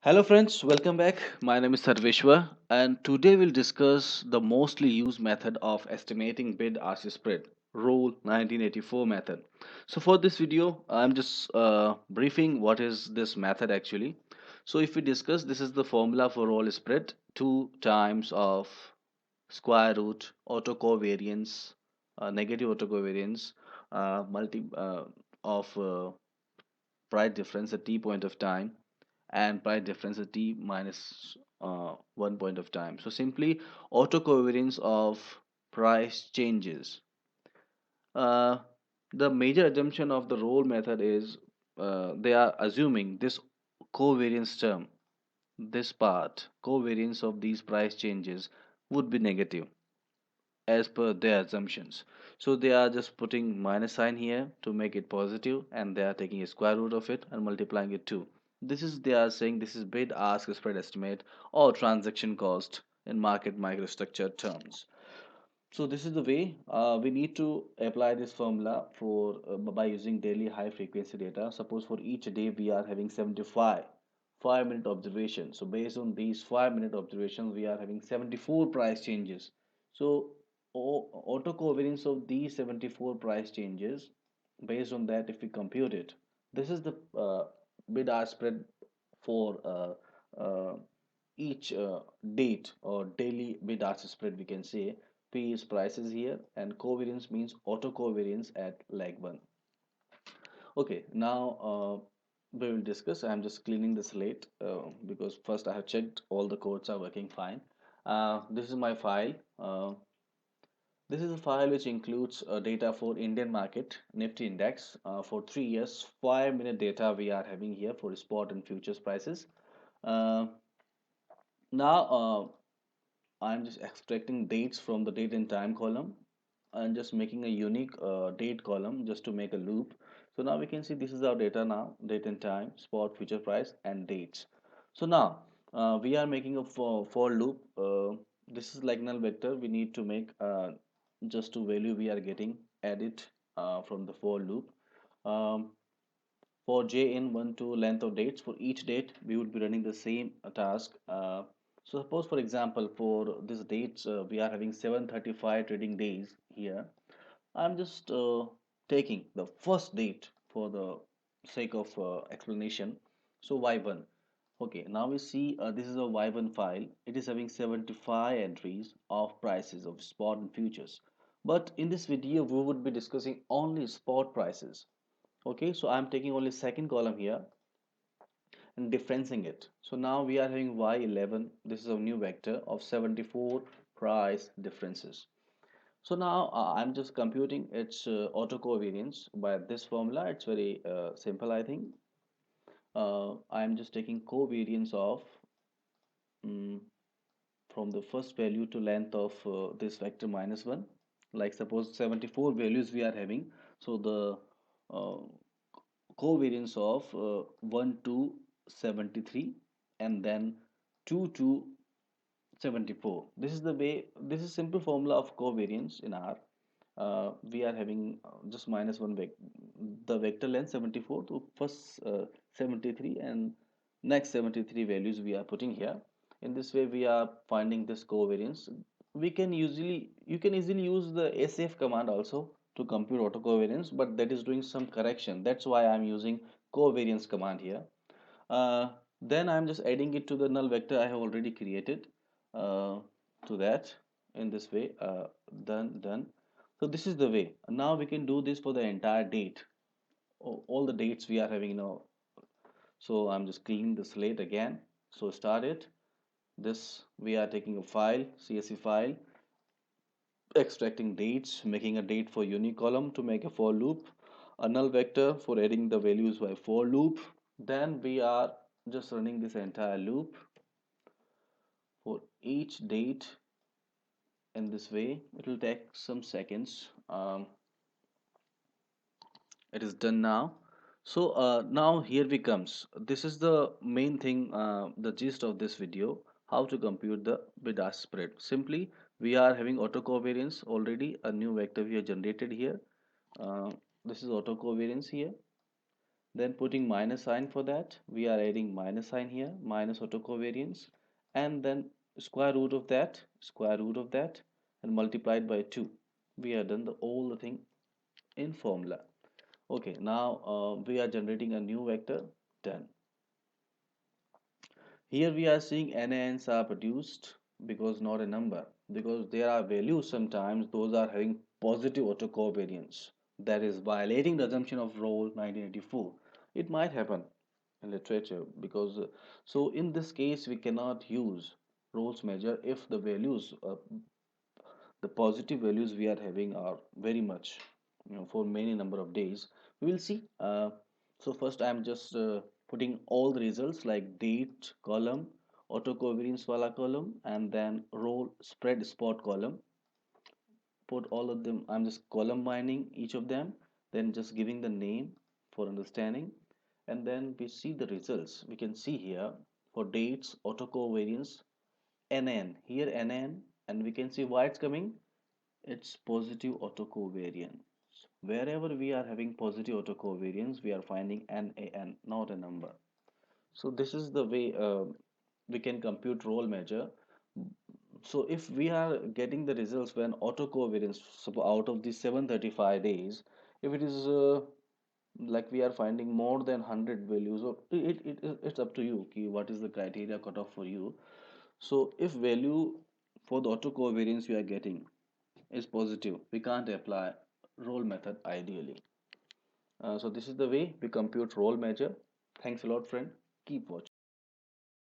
Hello friends, welcome back. My name is Sarveshwar and today we'll discuss the mostly used method of estimating bid-ask spread, Rule 1984 method. So for this video, I'm just briefing what is this method actually. So if we discuss, this is the formula for roll spread, 2 times of square root autocovariance, negative autocovariance, multi of price difference at t point of time and price difference at t minus 1 point of time. So simply autocovariance of price changes. Uh, the major assumption of the role method is they are assuming this covariance term, this part, covariance of these price changes would be negative as per their assumptions. So they are just putting minus sign here to make it positive and they are taking a square root of it and multiplying it too. This is they are saying this is bid ask spread estimate or transaction cost in market microstructure terms. So this is the way we need to apply this formula for by using daily high frequency data. Suppose for each day we are having 75 5-minute observation. So based on these 5-minute observations, we are having 74 price changes. So auto covariance of these 74 price changes, based on that, if we compute it, this is the bid ask spread for each date or daily bid ask spread. We can say P is prices here, and covariance means auto covariance at leg 1. Okay, now we will discuss. I'm just cleaning the slate because first I have checked all the codes are working fine. This is my file. This is a file which includes data for Indian market Nifty index for 3 years, 5-minute data we are having here for spot and futures prices. Uh, now I'm just extracting dates from the date and time column and just making a unique date column just to make a loop. So now we can see this is our data now, date and time, spot, future price, and dates. So now we are making a for loop. This is like null vector. We need to make just to value we are getting add it from the for loop. Um, for j in 1 to length of dates, for each date we would be running the same task. So suppose for example for this dates we are having 735 trading days here. I'm just taking the first date for the sake of explanation. So y1. Okay, now we see this is a y1 file. It is having 75 entries of prices of spot and futures. But in this video we would be discussing only spot prices. Okay, so I'm taking only second column here and differencing it. So now we are having y11. This is a new vector of 74 price differences. So now I'm just computing its autocovariance by this formula. It's very simple, I think. I'm just taking covariance of mm from the first value to length of this vector minus 1. Like suppose 74 values we are having. So the uh, covariance of 1 to 73 and then 2 to 74. This is the way, this is simple formula of covariance in R. We are having just minus 1 the vector length 74 to first 73 and next 73 values we are putting here. In this way we are finding this covariance. You can easily use the saf command also to compute autocovariance, but that is doing some correction. That's why I'm using covariance command here. uh, then I'm just adding it to the null vector I have already created uh, to that in this way. Done. So this is the way. Now we can do this for the entire date, all the dates we are having now. So I'm just cleaning the slate again. So start it. This we are taking a file, CSV file, extracting dates, making a date for unique column to make a for loop, a null vector for adding the values by for loop. Then we are just running this entire loop for each date in this way. It will take some seconds. It is done now. So now here we comes. This is the main thing, the gist of this video, how to compute the bid ask spread. Simply, we are having autocovariance already, a new vector we have generated here. Uh, this is autocovariance here. Then putting minus sign for that, we are adding minus sign here, minus autocovariance, and then square root of that, and multiplied by 2. We have done the all the thing in formula. Okay, now we are generating a new vector, done. Here we are seeing NaNs are produced because not a number, because there are values sometimes those are having positive autocovariance, that is violating the assumption of Rolle 1984. It might happen in literature because so in this case we cannot use Rolle's measure if the values the positive values we are having are very much, for many number of days. We will see. So first I'm just putting all the results like date column, autocovariance wala column, and then roll spread spot column. Put all of them, I'm just column binding each of them, then just giving the name for understanding, and then we see the results. We can see here for dates autocovariance NN, here NN, and we can see why it's coming. It's positive autocovariance. Wherever we are having positive autocovariance, we are finding NaN, not a number. So this is the way we can compute roll measure. So if we are getting the results when autocovariance, so out of the 735 days, if it is like we are finding more than 100 values, or it's up to you ki what is the criteria cutoff for you. So if value for the autocovariance we are getting is positive, we can't apply roll method ideally. So this is the way we compute roll measure. Thanks a lot, friend. Keep watching.